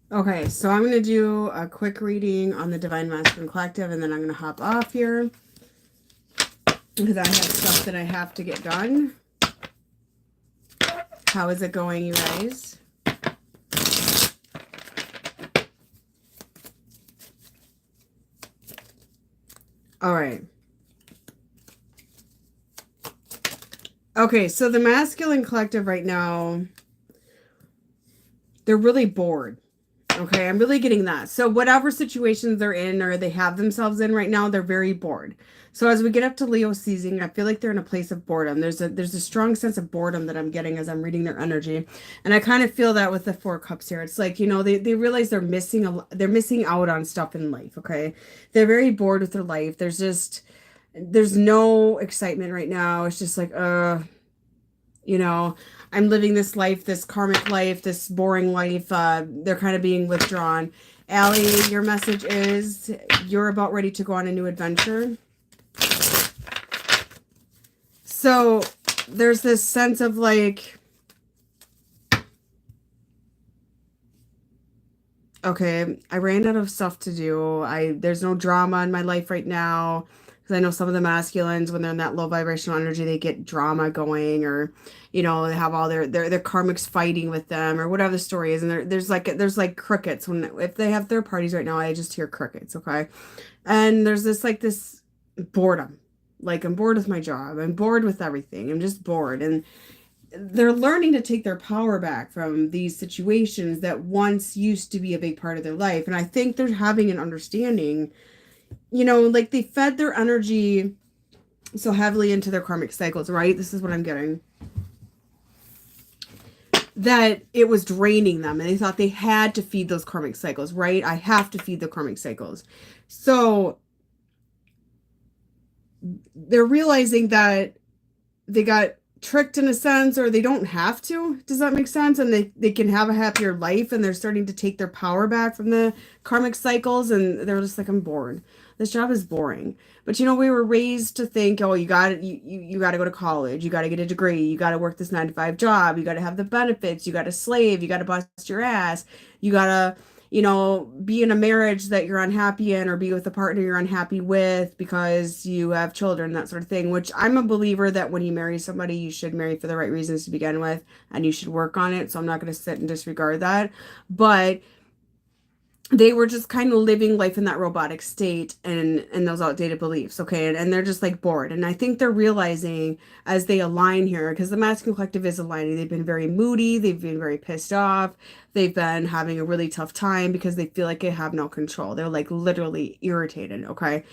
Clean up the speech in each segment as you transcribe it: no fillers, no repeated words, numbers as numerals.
Okay, so I'm going to do a quick reading on the Divine Masculine Collective, and then I'm going to hop off here because I have stuff that I have to get done. How is it going, you guys? All right. Okay, so the Masculine Collective right now, they're really bored. Okay, I'm really getting that. So whatever situations they're in or they have themselves in right now, they're very bored. So as we get up to Leo season, I feel like they're in a place of boredom. There's a strong sense of boredom that I'm getting as I'm reading their energy. And I kind of feel that with the Four Cups here. It's like, they realize they're missing out on stuff in life, okay? They're very bored with their life. There's no excitement right now. It's just like, you know, I'm living this life, this karmic life, this boring life. They're kind of being withdrawn. Allie, your message is you're about ready to go on a new adventure. So there's this sense of like, okay, I ran out of stuff to do. There's no drama in my life right now. Because I know some of the masculines, when they're in that low vibrational energy, they get drama going, or they have all their karmics fighting with them, or whatever the story is. And there's like crickets when if they have third parties right now. I just hear crickets. Okay, and there's this boredom. Like, I'm bored with my job. I'm bored with everything. I'm just bored, and they're learning to take their power back from these situations that once used to be a big part of their life. And I think they're having an understanding, like they fed their energy so heavily into their karmic cycles, right? This is what I'm getting. That it was draining them, and they thought they had to feed those karmic cycles, right? I have to feed the karmic cycles. So they're realizing that they got tricked in a sense, or they don't have to. Does that make sense? And they can have a happier life, and they're starting to take their power back from the karmic cycles, and they're just like, I'm bored. This job is boring. But we were raised to think, oh, you got to go to college, you got to get a degree, you got to work this 9 to 5 job, you got to have the benefits, you got to slave, you got to bust your ass, you got to be in a marriage that you're unhappy in, or be with a partner you're unhappy with because you have children, that sort of thing, which I'm a believer that when you marry somebody, you should marry for the right reasons to begin with, and you should work on it. So I'm not going to sit and disregard that. But they were just kind of living life in that robotic state and those outdated beliefs, okay? And they're just like bored. And I think they're realizing as they align here, because the masculine collective is aligning, they've been very moody, they've been very pissed off, they've been having a really tough time because they feel like they have no control. They're like literally irritated, okay?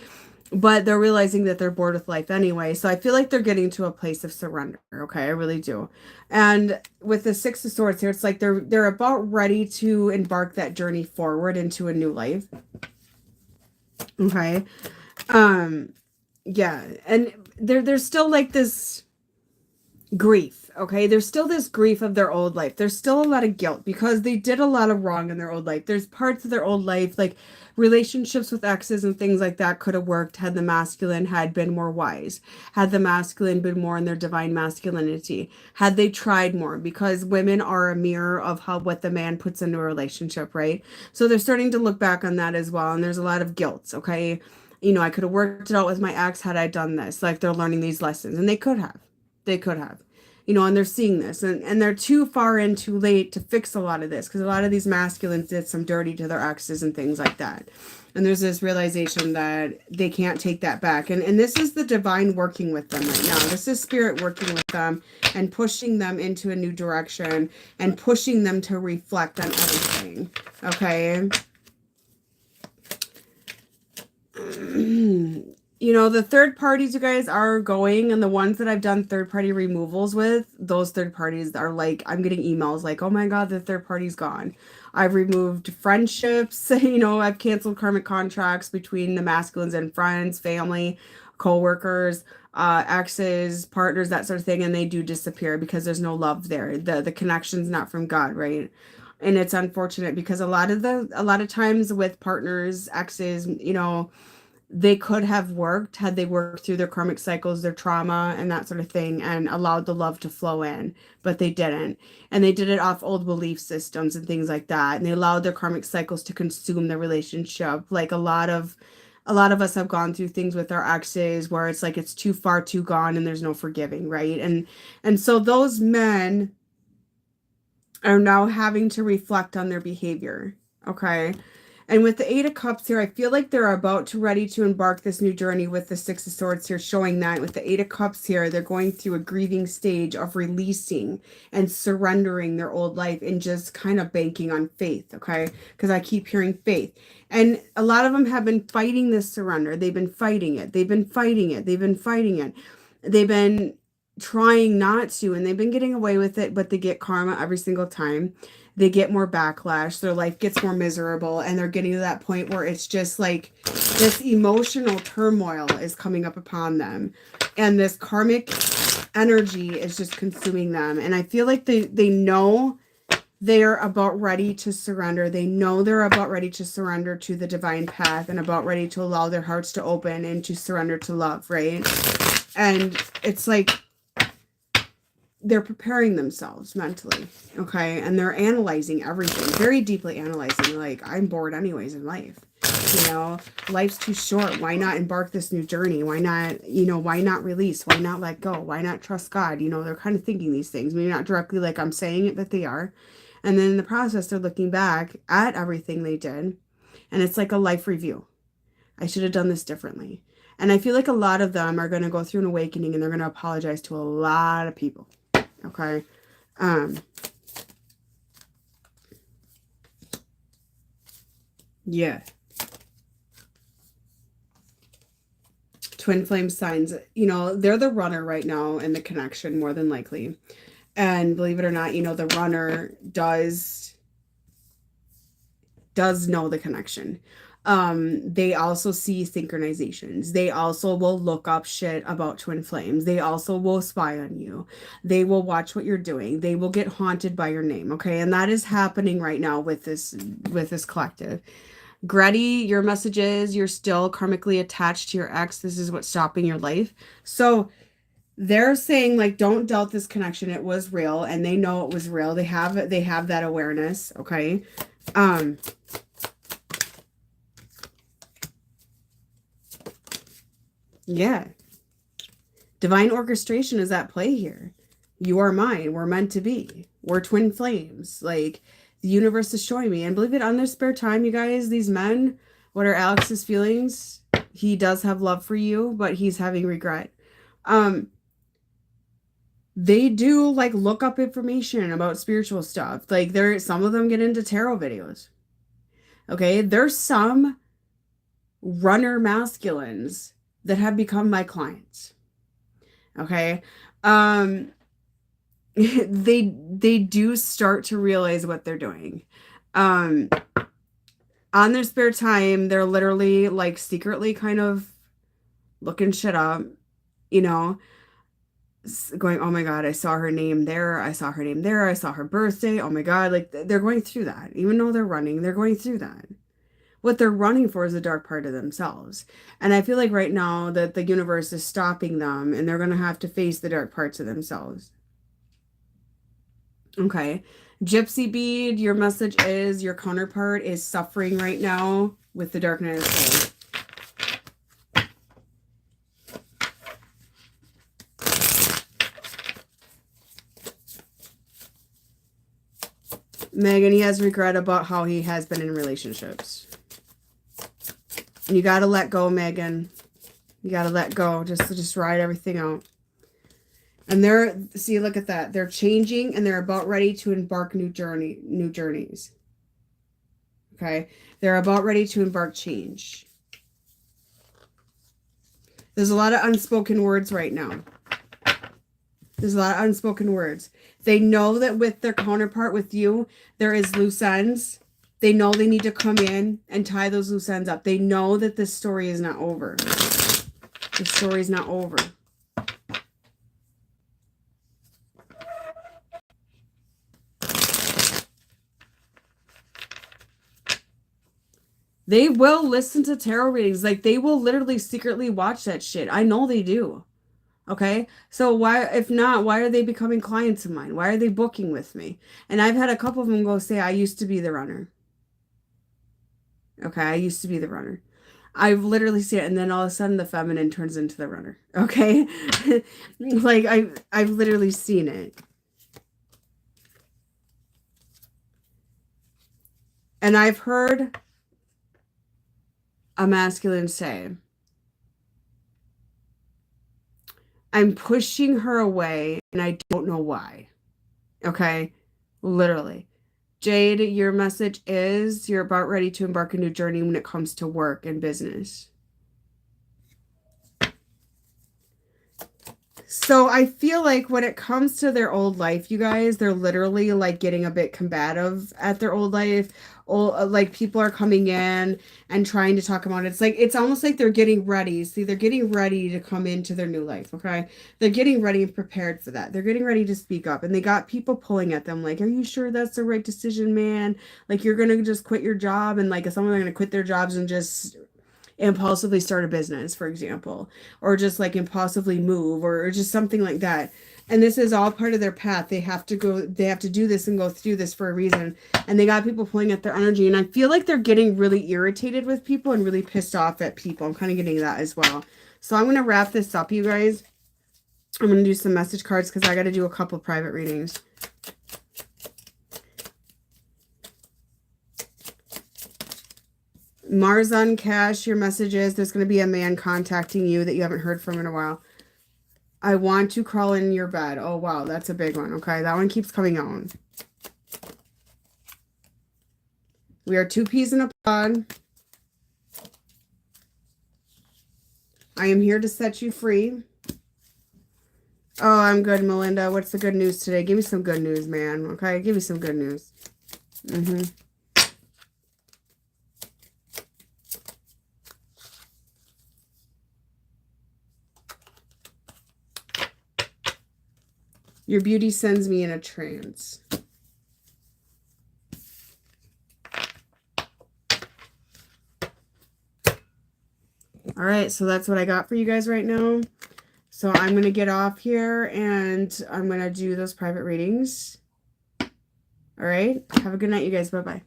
But they're realizing that they're bored with life anyway. So I feel like they're getting to a place of surrender. Okay, I really do. And with the Six of Swords here, it's like they're about ready to embark that journey forward into a new life. Okay. Um, yeah, and there's still like this grief. Okay, there's still this grief of their old life. There's still a lot of guilt because they did a lot of wrong in their old life. There's parts of their old life, like relationships with exes and things like that, could have worked had the masculine had been more wise, had the masculine been more in their divine masculinity, had they tried more, because women are a mirror of what the man puts into a relationship, right? So they're starting to look back on that as well, and there's a lot of guilt. Okay, I could have worked it out with my ex had I done this. Like, they're learning these lessons, and they could have, and they're seeing this, and they're too far in too late to fix a lot of this, because a lot of these masculines did some dirty to their exes and things like that. And there's this realization that they can't take that back. And this is the divine working with them right now. This is spirit working with them and pushing them into a new direction and pushing them to reflect on everything. Okay. The third parties you guys are going, and the ones that I've done third party removals with, those third parties are like, I'm getting emails like, oh my God, the third party's gone. I've removed friendships, I've canceled karmic contracts between the masculines and friends, family, co-workers, exes, partners, that sort of thing, and they do disappear because there's no love there. The connection's not from God, right? And it's unfortunate because a lot of times with partners, exes, they could have worked had they worked through their karmic cycles, their trauma, and that sort of thing, and allowed the love to flow in, but they didn't. And they did it off old belief systems and things like that. And they allowed their karmic cycles to consume the relationship. Like a lot of us have gone through things with our exes where it's like it's too far, too gone, and there's no forgiving, right? And so those men are now having to reflect on their behavior. Okay. And with the Eight of Cups here, I feel like they're about to ready to embark this new journey with the Six of Swords here, showing that with the Eight of Cups here, they're going through a grieving stage of releasing and surrendering their old life and just kind of banking on faith, okay? Because I keep hearing faith. And a lot of them have been fighting this surrender. They've been fighting it. They've been fighting it. They've been fighting it. They've been trying not to, and they've been getting away with it, but they get karma every single time. They get more backlash, their life gets more miserable, and they're getting to that point where it's just like this emotional turmoil is coming up upon them, and this karmic energy is just consuming them. And I feel like they know they're about ready to surrender. They know they're about ready to surrender to the divine path and about ready to allow their hearts to open and to surrender to love, right? And it's like they're preparing themselves mentally, okay? And they're analyzing everything, very deeply analyzing, like, I'm bored anyways in life. You know, life's too short. Why not embark this new journey? Why not, why not release? Why not let go? Why not trust God? They're kind of thinking these things. Maybe not directly like I'm saying it, but they are. And then in the process, they're looking back at everything they did. And it's like a life review. I should have done this differently. And I feel like a lot of them are going to go through an awakening and they're going to apologize to a lot of people. Okay. Yeah. Twin flame signs, they're the runner right now in the connection more than likely. And believe it or not, the runner does know the connection. They also see synchronizations. They also will look up shit about twin flames. They also will spy on you. They will watch what you're doing. They will get haunted by your name. Okay. And that is happening right now with this collective. Gretty, your message is you're still karmically attached to your ex. This is what's stopping your life. So they're saying, like, don't doubt this connection. It was real, and they know it was real. They have that awareness. Okay. Yeah. Divine orchestration is at play here. You are mine. We're meant to be. We're twin flames. Like, the universe is showing me. And believe it, on their spare time, you guys, these men, what are Alex's feelings? He does have love for you, but he's having regret. They do, like, look up information about spiritual stuff. Like, some of them get into tarot videos. Okay? There's some runner masculines that have become my clients. Okay? They do start to realize what they're doing. On their spare time, they're literally, like, secretly kind of looking shit up, going, oh my God, I saw her name there. I saw her name there. I saw her birthday. Oh my God. Like, they're going through that. Even though they're running, they're going through that. What they're running for is the dark part of themselves. And I feel like right now that the universe is stopping them and they're going to have to face the dark parts of themselves. Okay. Gypsy bead, your message is your counterpart is suffering right now with the darkness. Megan, he has regret about how he has been in relationships. And you got to let go, Megan. You got to let go. Just ride everything out. And see, look at that. They're changing and they're about ready to embark new journeys. Okay. They're about ready to embark change. There's a lot of unspoken words right now. There's a lot of unspoken words. They know that with their counterpart, with you, there is loose ends. They know they need to come in and tie those loose ends up. They know that this story is not over. The story is not over. They will listen to tarot readings. Like they will literally secretly watch that shit. I know they do. Okay. So why, if not, why are they becoming clients of mine? Why are they booking with me? And I've had a couple of them go say, I used to be the runner. Okay. I used to be the runner. I've literally seen it, and then all of a sudden the feminine turns into the runner. Okay. Like I've literally seen it. And I've heard a masculine say, I'm pushing her away and I don't know why. Okay. Literally. Jade, your message is you're about ready to embark a new journey when it comes to work and business. So I feel like when it comes to their old life, you guys, they're literally like getting a bit combative at their old life. Like people are coming in and trying to talk about it. It's like it's almost like they're getting ready. See, they're getting ready to come into their new life. Okay, they're getting ready and prepared for that. They're getting ready to speak up, and they got people pulling at them. Like, are you sure that's the right decision, man? Like, you're gonna just quit your job, and like, some of them are gonna quit their jobs and just impulsively start a business, for example, or just like impulsively move or just something like that. And this is all part of their path. They have to go, they have to do this and go through this for a reason. And they got people pulling at their energy. And I feel like they're getting really irritated with people and really pissed off at people. I'm kind of getting that as well. So I'm going to wrap this up, you guys. I'm going to do some message cards because I got to do a couple private readings. Mars on Cash, your message is there's going to be a man contacting you that you haven't heard from in a while. I want to crawl in your bed. Oh, wow. That's a big one. Okay. That one keeps coming out. We are two peas in a pod. I am here to set you free. Oh, I'm good, Melinda. What's the good news today? Give me some good news, man. Okay. Give me some good news. Your beauty sends me in a trance. All right, so that's what I got for you guys right now. So I'm going to get off here and I'm going to do those private readings. All right, have a good night, you guys. Bye-bye.